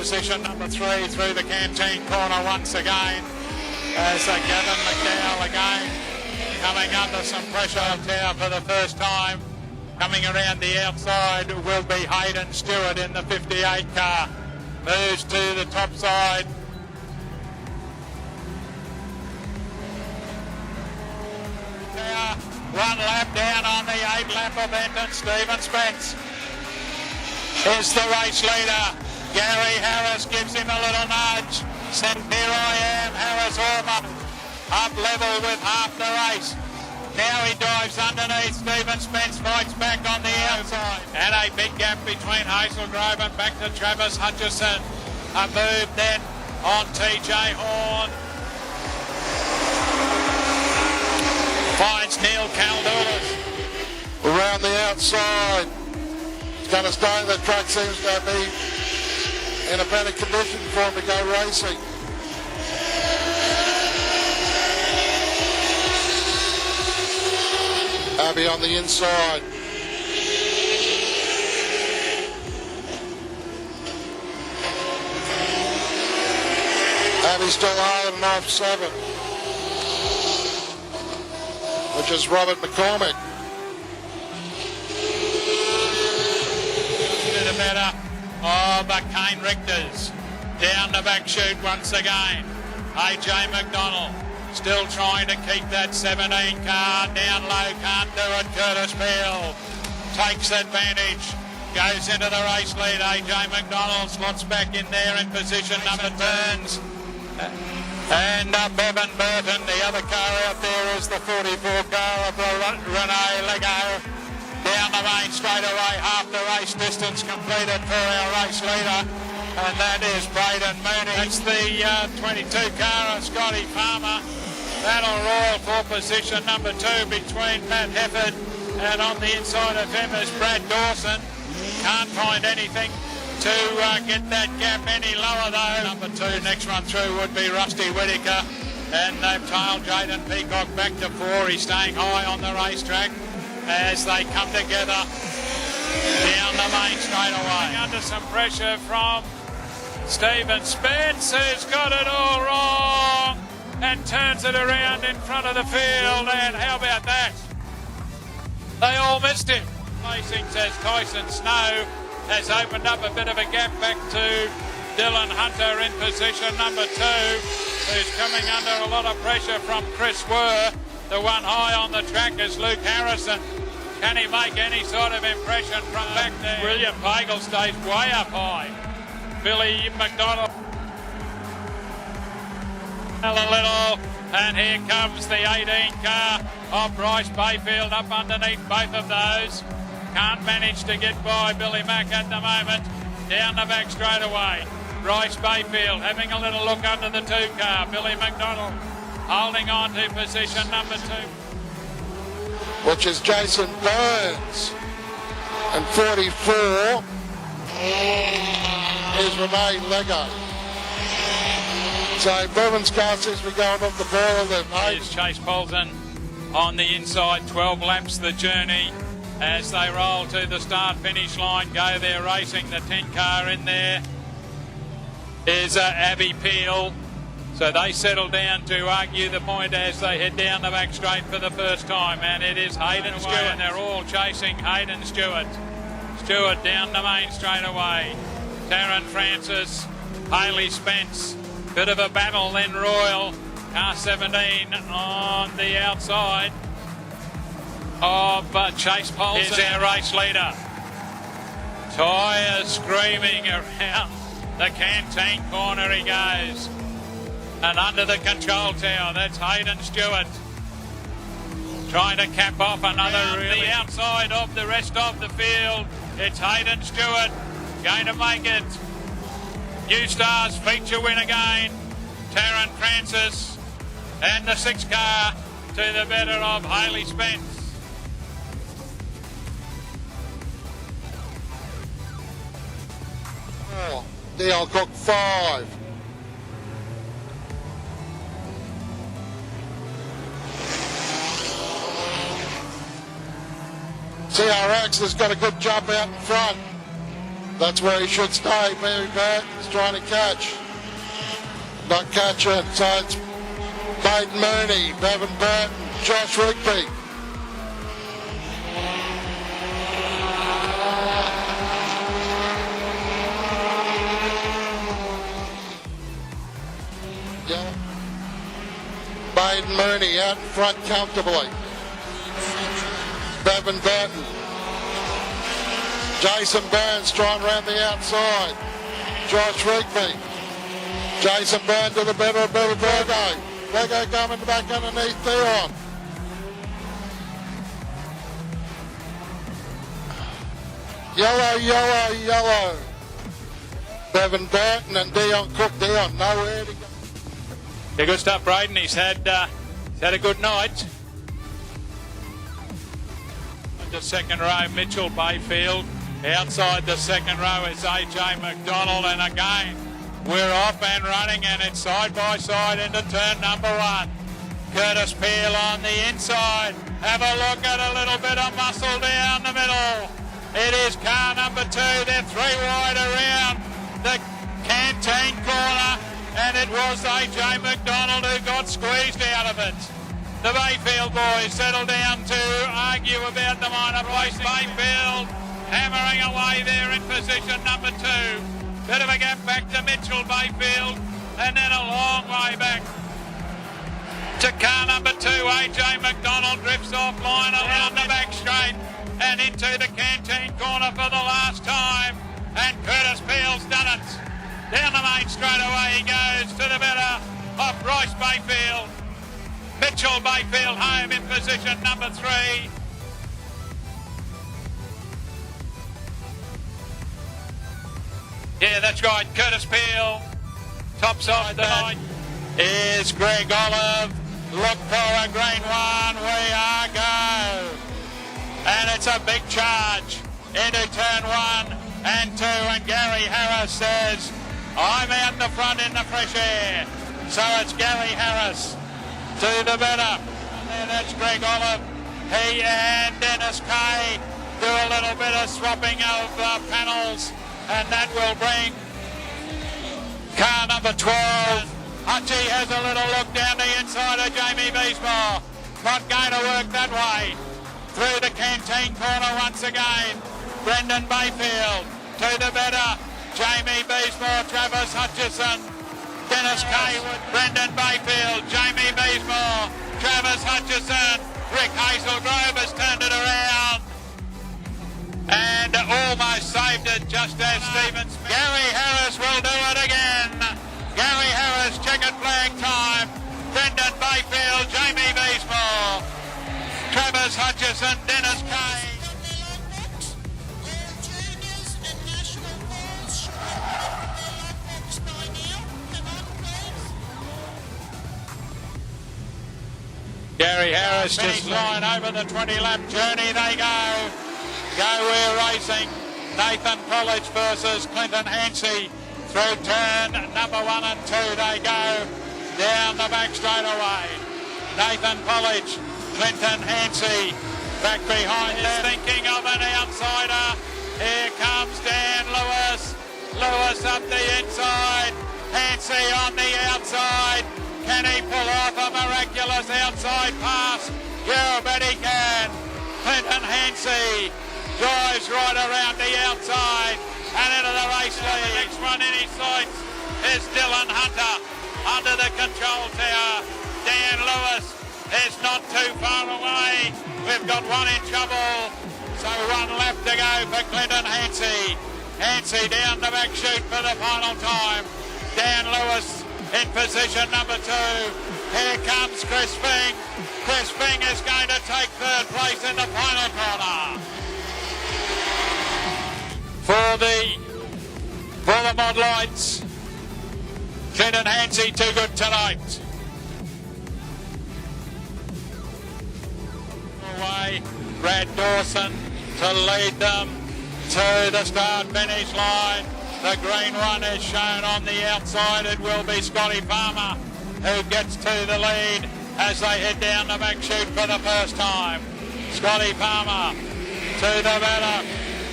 position number 3 through the canteen corner once again. As Gavin McDowell again coming under some pressure now for the first time. Coming around the outside will be Hayden Stewart in the 58 car. Moves to the top side. Now, 1 lap down on the 8 lap of Benton. Stephen Spence is the race leader. Gary Harris gives him a little nudge. Said, here I am, Harris almost up level with half the race. Now he dives underneath. Stephen Spence fights back on the outside. And a big gap between Hazelgrove and back to Travis Hutchison. A move then on TJ Horn. Finds Neil Caldoulis. Around the outside. It's going to stay. The track seems to be in a better condition for him to go racing. Abby on the inside. Abby's still holding off 7, which is Robert McCormick. To the better of Kane Richters. Down the back chute once again. AJ McDonald still trying to keep that 17 car down low. Can't do it. Curtis Beale takes advantage. Goes into the race lead. AJ McDonald slots back in there in position. Number turns. And Bevan Burton, the other car out there is the 44 car of Renee Lego. Down the main straightaway, half the race distance completed for our race leader, and that is Braden Mooney. It's the 22 car of Scotty Farmer. That'll royal for position number 2 between Matt Hefford, and on the inside of him is Brad Dawson. Can't find anything to get that gap any lower though. Number 2 next run through would be Rusty Whittaker, and they've tailed Jaden Peacock back to 4. He's staying high on the racetrack as they come together down the main straightaway. Under some pressure from Stephen Spence, who's got it all wrong and turns it around in front of the field, and how about that? They all missed him. Racing says Tyson Snow has opened up a bit of a gap back to Dylan Hunter in position number 2, who's coming under a lot of pressure from Chris Wurr. The one high on the track is Luke Harrison. Can he make any sort of impression from back there? William Pagel stays way up high. Billy McDonald a little, and here comes the 18 car of Bryce Bayfield up underneath both of those. Can't manage to get by Billy Mack at the moment. Down the back straight away. Bryce Bayfield having a little look under the 2 car. Billy McDonald holding on to position number 2. Which is Jason Burns. And 44 is Renee Lego. So Bevan's car seems to be going off the ball. Here's Chase Polton on the inside. 12 laps the journey as they roll to the start-finish line. Go there racing. The 10 car in there is Abby Peel. So they settle down to argue the point as they head down the back straight for the first time. And it is Hayden Stewart. And they're all chasing Hayden Stewart. Stewart down the main straight away. Taryn Francis, Hayley Spence. Bit of a battle then Royal. Car 17 on the outside of Chase Polson. Is our race leader. Tyre screaming around the canteen corner he goes. And under the control tower, that's Hayden Stewart. Trying to cap off another really. The outside of the rest of the field. It's Hayden Stewart going to make it. New Stars feature win again. Taryn Francis and the 6 car to the better of Hayley Spence. Dale Cook 5. CRX has got a good jump out in front. That's where he should stay. Mary back. He's trying to catch. Not catching. So it's Baden Mooney, Bevan Burton, Josh Rigby. Yeah. Baden Mooney out in front comfortably. Bevan Burton. Jason Burns trying round the outside. Josh Rigby. Jason Burns to the better of Lego. Lego coming back underneath Theon. Yellow, yellow, yellow. Bevan Burton and Dion Cook. Dion nowhere to go. Yeah, good stuff, Braden. He's had a good night. The second row, Mitchell Bayfield. Outside the second row is AJ McDonald, and again we're off and running, and it's side by side into turn number 1. Curtis Peel on the inside. Have a look at a little bit of muscle down the middle. It is car number 2. They're 3 wide around the canteen corner, and it was AJ McDonald who got squeezed out of it. The Bayfield boys settle down to argue about the minor place. Bayfield hammering away there in position number 2. Bit of a gap back to Mitchell Bayfield, and then a long way back to car number 2. AJ McDonald drifts offline around the back straight and into the canteen corner for the last time, and Curtis Peel's done it. Down the main straight away he goes to the better of Bryce Bayfield. Mitchell Bayfield home in position number 3. Yeah, that's right. Curtis Peel, top side the night is Greg Olive. Look for a green one. We are go. And it's a big charge into turn 1 and 2. And Gary Harris says, I'm out in the front in the fresh air. So it's Gary Harris to the better. And then that's Greg Olive. He and Dennis Kay do a little bit of swapping of panels, and that will bring car number 12. Hutchie has a little look down the inside of Jamie Beesmore. Not going to work that way. Through the canteen corner once again. Brendan Bayfield to the better. Jamie Beesmore, Travis Hutchison, Dennis Kaywood, Brendan Bayfield, Jamie Beesmore, Travis Hutchison, Rick Hazelgrove has turned it around and almost saved it just as Stevens. Gary Harris will do it again. Gary Harris, checkered flag time. Brendan Bayfield, Jamie Beesmore, Travis Hutchison, Dennis Kay. Gary Harris just flying over the 20-lap journey. They go. We're racing. Nathan College versus Clinton Hancey through turn number 1 and 2. They go down the back straight away. Nathan College, Clinton Hancey back behind them. Thinking of an outsider. Here comes Dan Lewis. Lewis up the inside. Hancey on the outside. Can he pull off a miraculous outside pass? Yeah, bet he can. Clinton Hancey drives right around the outside and into the race lead. The next one in his sights is Dylan Hunter under the control tower. Dan Lewis is not too far away. We've got one in trouble, so one left to go for Clinton Hancey. Hancey down the back chute for the final time. Dan Lewis in position number 2. Here comes Chris Fing. Chris Fing is going to take third place in the final corner. For the Mod Lights, Clinton Hancey too good tonight. Away, Brad Dawson to lead them to the start-finish line. The green one is shown on the outside. It will be Scotty Farmer who gets to the lead as they head down the back chute for the first time. Scotty Farmer to the better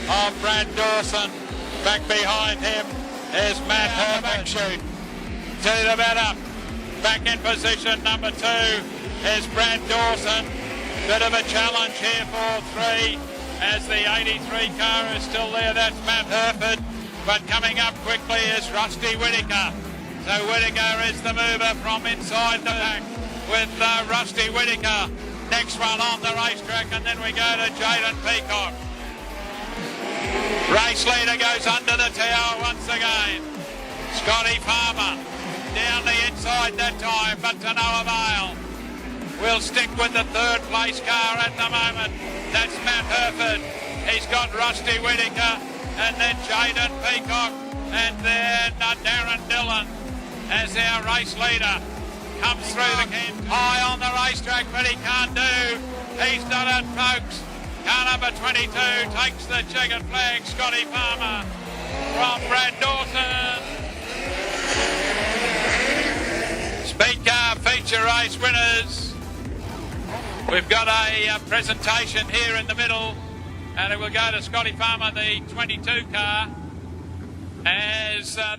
of Brad Dawson. Back behind him is Matt Herbert. Shoot to the better. Back in position, number 2 is Brad Dawson. Bit of a challenge here for 3 as the 83 car is still there. That's Matt Herford. But coming up quickly is Rusty Whittaker. So Whittaker is the mover from inside the back with Rusty Whittaker. Next one on the racetrack, and then we go to Jaden Peacock. Race leader goes under the tower once again. Scotty Farmer down the inside that time, but to no avail. We'll stick with the third place car at the moment. That's Matt Herford. He's got Rusty Whittaker, and then Jaden Peacock, and then Darren Dillon as our race leader comes through the camp. High on the racetrack, but he can't do. He's done it, folks. Car number 22 takes the checkered flag. Scotty Farmer from Brad Dawson. Speedcar feature race winners. We've got a presentation here in the middle, and it will go to Scotty Farmer, the 22 car, as the